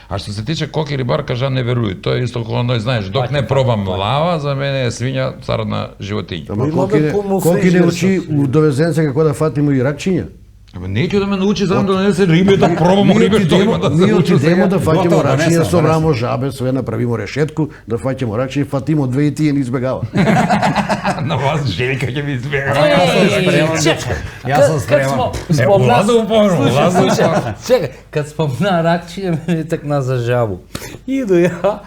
А што се тиче Коки рибар, кажа не веруј, тоа е исто како оној, знаеш, док не пробам лава, за мене е свиња царна животиња. Ама Има колки бе не, пулмо колки не фрижер учи со- у довезенце како да фатимо и ракчиња. Ама неќе да ме научи само да донесе риби, да пробам риби, што има да се Ние учи отидемо да Готово, фаќаме ракчиња, донесам, собрамо жабе, све направимо решетку, да фаќаме ракчиња, фатимо две и тие не избегава. на вас Желика ќе ми избега. Чекај, Јас сум спреман. Улаза у пору, улаза у пору. Чекај, кад спомна Ракчиња, мене текна за жабу. Иду ја,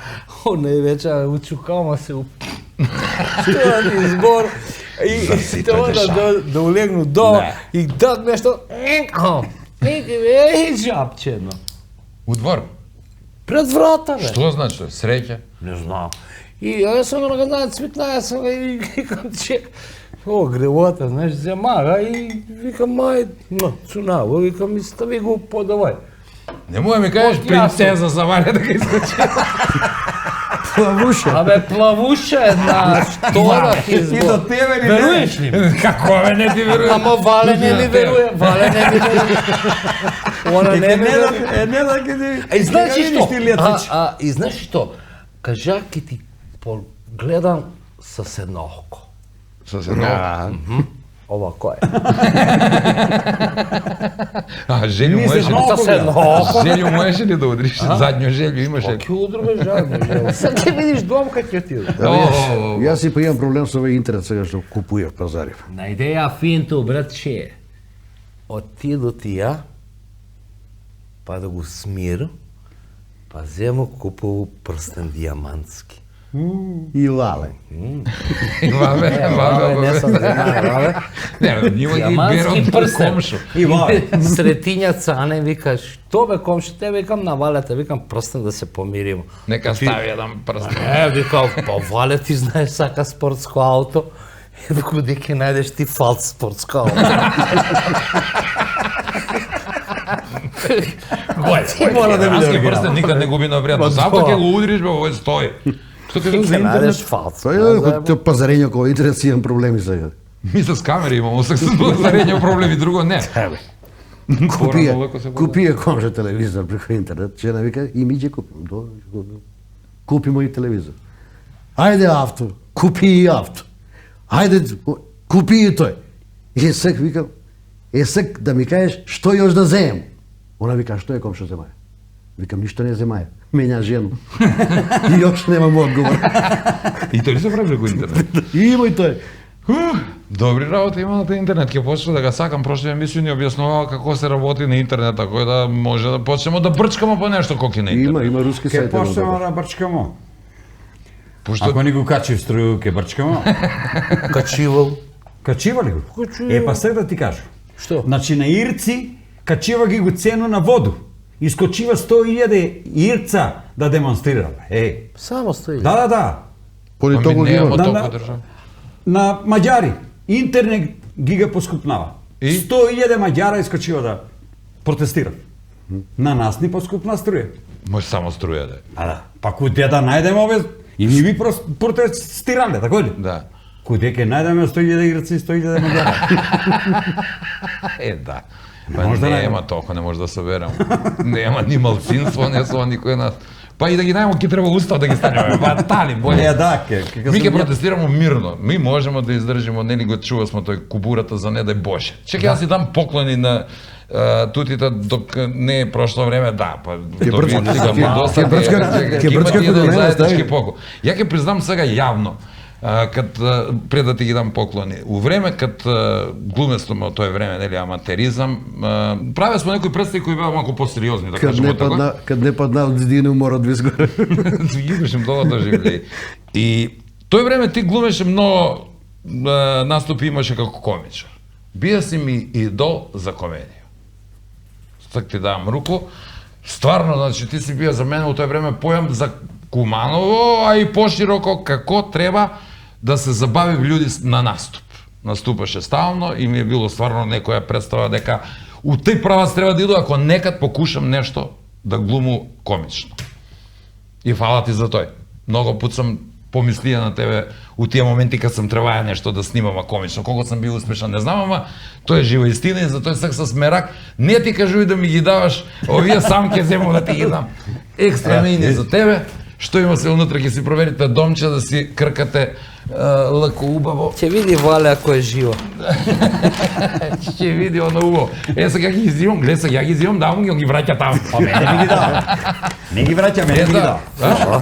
оне вече учукама се Тоа ти збор. И тоа да улегну до и так нешто. Ей, жабче едно. У двор. Пред врата, бе. Што значи? Среќа? Не знам. И јас сам го нагадај цвитна, јас сам го и викам, чек. О, гревота, знаеш, земага и викам, мај, цунаво, викам, и стави го под овај. Немој ми кажеш Од јасно. принцеза за Валя да ги искочи. Плавуша. Абе, плавуша една, што да ти И до збор. тебе ли Веруеш ли ми? Како бе не ти верувам? Ама Вале не ми веруе, Вале не ми веруе. Она не ми веруе. не да ќе А и знаеш ќе што? видиш ти летвич. И знаеш што? Кажа ќе ти погледам с едно око. Со се ново. Ова кој е? А, Желju Мислиш, можеш ли? малко С едно око. Желju можеш ли да удриш? Задњу Желju имаш ли? Ќе удруме жадно. Сега ќе видиш домка ќе ти. Јас си па имам проблем со овој интернет сега што купујав пазарив. На идеја финто, братче. Отиду тија, па да го смиру, па земо купуву прстен диамантски. И лале. Вабе, Не сам знаел, Не, нива ги Диамантски берат прстен. комшу. И вале. Сретиња цане вика, што бе комшо, те викам на Валета, викам прстен да се помиримо. Нека стави еден прст. Викам, па Вале ти знаеш сака спортско ауто. И докуде ќе најдеш ти фалт спортско ауто. Ти мора да биде оригинал. прстен никад не губи на вредност. Ако ќе го удриш, бе, овој стои. Што кажеш за Ќе најдеш интернет? фалт. Тоа е пазарење кој интернет си имам проблеми сега. Ми с камери имам, со зарење проблеми, друго не. Купија, леко се вода. купија комшо телевизор преку интернет, че вика и ми ќе купим. Купи мој телевизор. Ајде авто, купи и авто. Ајде, купи и тој. И сек викам, сек да ми кажеш што још да земам. Она вика, што е комшо земаја? Викам, ништо не земаја. Менја жену. И још немам одговор. И тој ли се прави преку интернет? И има и тој. Добри работи има на интернет, ќе почнем да га сакам, прошли емисија ни објаснуваа како се работи на интернет, така да може да почнеме да брчкаме по нешто коки на интернет. Има руски Ке сајт. почнемо да брчкамо. Пошто Ако ни го качи в струју, ке брчкамо. Качивал. Качива ли го? Качива. Па сега да ти кажу. Што? Значи на Ирци качива ги го цену на воду. Искочива 100.000 Ирца да демонстрира. Само Само стои. Да. Поли Ами тоа го не, има. ама Да, толку да. држава. на Маѓари. Интернет ги га поскупнава. И? 100.000 Маѓара искочива да протестират. На нас ни поскупна струја. Може само струја да е. А да, па куде да најдеме ове и ми би протестирале, така ли? Да. Куде ќе најдеме 100.000 играци и 100.000 Маѓара? Да. Па Може да нема толку, не може да соберам. Нема ни малцинство, не со никој нас. Па и да ги најмо ќе треба устав да ги станеме. Па тали боле. Да, Ми ќе протестираме мирно. Ми можеме да издржиме, нели го чува сме тој кубурата за не дај Боже. Чекај јас си дам поклони на тутите док не е прошло време, да, па Ќе брчка ќе до мене, заеднички стави. поклон. Ја ќе признам сега јавно, пред да ти ги дам поклони. У време кад глуместваме од тој време, нели, аматеризам, праве сме некои представи кои беа малку посериозни, да кажеме така. Кад не падна од зидину мора да изгоре. Имаше долго доживлеј. И тој време ти глумеше многу наступи имаше како комичар. Бија си ми идол за комедија. Так ти давам руку. Стварно, значи ти си бија за мене у тој време појам за Куманово, а и пошироко како треба да се забави луѓе на наступ. Наступаше стално и ми е било стварно некоја представа дека у тој правац треба да иду ако некад покушам нешто да глуму комично. И фала ти за тој. Многу пат сум помислија на тебе у тие моменти кад сам требаја нешто да снимам комично. Колку сам бил успешен, не знам, ама тоа е жива истина и затоа сак со смерак не ти кажуј да ми ги даваш, овие сам ќе земам да ти ги дам. Екстра мини за тебе. Што има се унутра, ќе си проверите домче да си кркате лако убаво. Ќе види Вале ако е живо. Ќе види оно убаво. Сега ги изимам, гледа сега ги изимам, давам ги, он ги враќа таму. Па мене ми ги дава. Не ги враќа, мене ми ги дава.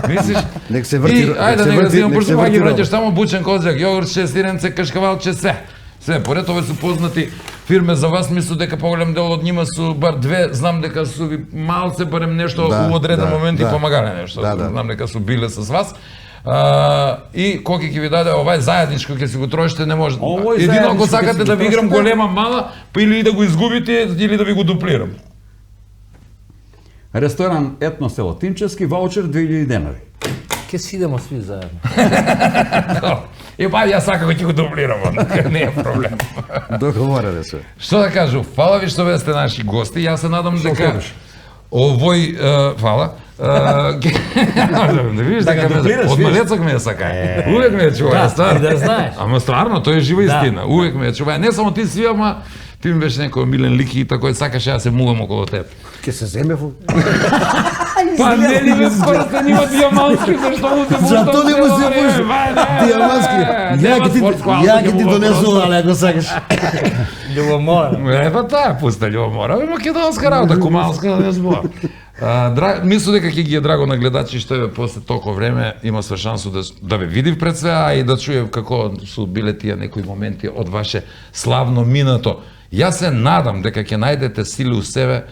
Мислиш? Нек се врти, И, ајде, нека взимам, нек се пошто па ги врти враќаш само бучен козјак, јогурче, сиренце, кашкавалче, се. Се, поред ове се познати фирме за вас, мислу дека поголем дел од нима су бар две, знам дека су ви малце барем нешто Да, у одреден да, момент и да. помагале нешто. Да, да. Знам дека су биле с вас. И кој ќе ви даде овај заедничко ќе си го трошите не може. Овој Едино ако заедничко ќе сакате си да го ви играм трошите. голема мала, па или да го изгубите или да ви го дуплирам. Ресторан Етно село Тимчевски, ваучер 2000 денари. Ке си идемо сви заедно. И па јас сакако ќе го дуплирам, не е проблем. Договорено се. Што да кажу, фала ви што ве сте наши гости, јас се надам дека овој, фала, да видиш дека дуплираш, од видиш. малецак ме ја сака. Увек ме ја чуваја, стварно. да знаеш. Ама стварно, тоа е жива истина. Увек ме ја чуваја. Не само ти си, ама ти ми беше некој милен лик и тако сакаше ја се мувам околу теб. Ке се земе во... Па не ли ме скоростен има диамантски, зашто му се пушта? Зато не му се пушта. Диамантски. Ја ќе ти донесу, али ако сакаш. Љубомора. Па таа пуста љубомора, е македонска работа, куманска да не збор. Мислу дека ќе ги е драго на гледачи што е после толку време има се шансу да ве види пред све, а и да чуе како су биле тие некои моменти од ваше славно минато. Јас се надам дека ќе најдете сили у себе,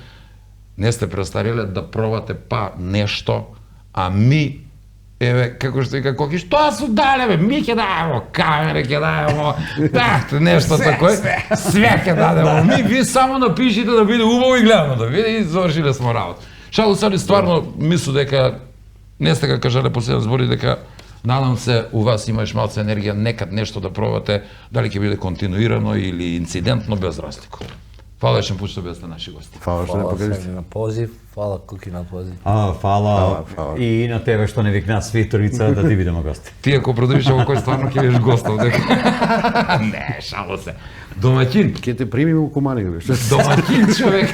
не сте престареле да пробате па нешто, а ми еве, како што вика Коки, што су дале бе, ми ќе дајемо камере, ќе дајемо, да, нешто такое, све ќе дадемо, ми, ви само напишите да биде убаво и гледано да биде и завршиле смо работа. Шалу сали, стварно, мислу дека, не сте ка кажале последен збори, дека надам се у вас имаш малце енергија, некад нешто да пробате, дали ќе биде континуирано или инцидентно, без разлика. Фала ешен пут што бевте наши гости. Фала што не Фала покажете. Семи на позив, фала Куки на позив. Фала Фала. и на тебе што не викна свиторица да ти бидеме гости. Ти ако продолжиш ово кој стварно ќе бидеш гостов, дека... Не, шало се. Домаќин. Ке те примиме у Кумани, бе. Што се- Домаќин човек.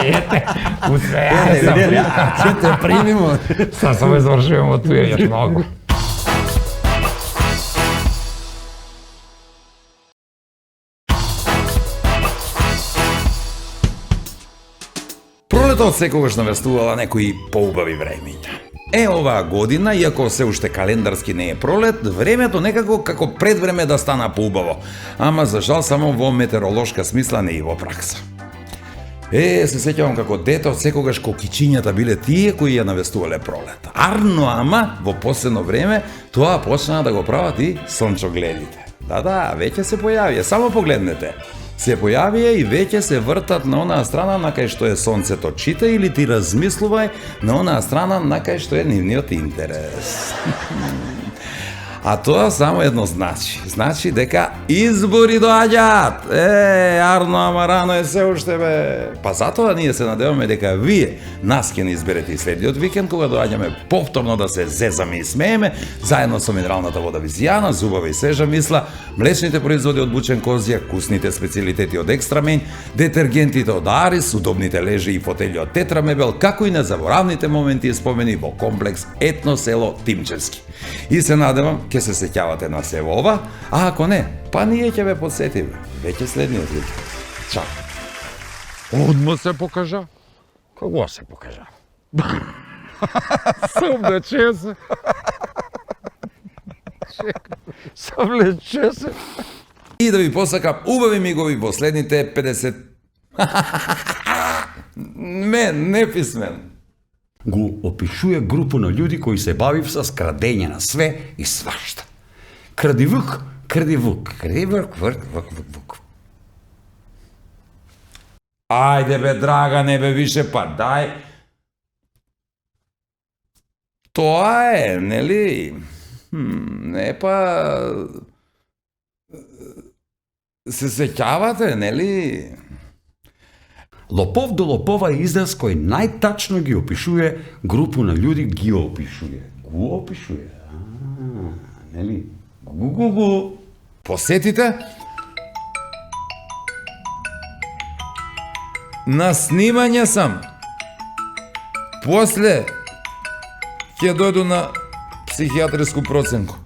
Ете, усвеја сам. Ке те примиме. Сад само завршуваме од туја, јас многу. Пролетот секогаш навестувала некои поубави времиња. Оваа година, иако се уште календарски не е пролет, времето некако како предвреме да стана поубаво, ама за жал само во метеоролошка смисла не и во пракса. Се сеќавам како дете, од секогаш кокичињата биле тие кои ја навестувале пролет. Арно, ама, во последно време, тоа почна да го прават и сончогледите. Да, веќе се појавија, само погледнете. Се појавија и веќе се вртат на онаа страна на кај што е сонцето чита или ти размислувај на онаа страна на кај што е нивниот интерес. А тоа само едно значи дека избори доаѓаат. Арно, ама рано е се уште бе. Па затоа ние се надеваме дека вие нас ќе ни изберете и следниот викенд кога доаѓаме повторно да се зезаме и смееме заедно со минералната вода Визијана, зубава и свежа мисла, млечните производи од бучен козја, вкусните специјалитети од Екстрамейн, детергентите од Арис, удобните лежи и фотели од Тетрамебел, како и незаборавните моменти и спомени во комплекс Етно село Тимчевски. И се надевам ќе се сеќавате на сево ова, а ако не, па ние ќе ве подсетиме веќе следниот викенд. Чао. Одма се покажа. Кого се покажа? Съвлече се. Съвлече се. И да ви посакам убави мигови во следните 50... не писмен. Го опишува група на луѓе кои се бавив со крадење на све и свашта. Крадивук, крадивук, крадивук, вук. Ајде бе, драга, не бе више, па дај. Тоа е, нели? Не па... Се сеќавате, нели? Лопов до лопова е израз кој најтачно ги опишува групу на луѓе, ги опишува. Го опишува. Нели? Гу. Посетите на снимање сам. После ќе дојду на психијатриску проценку.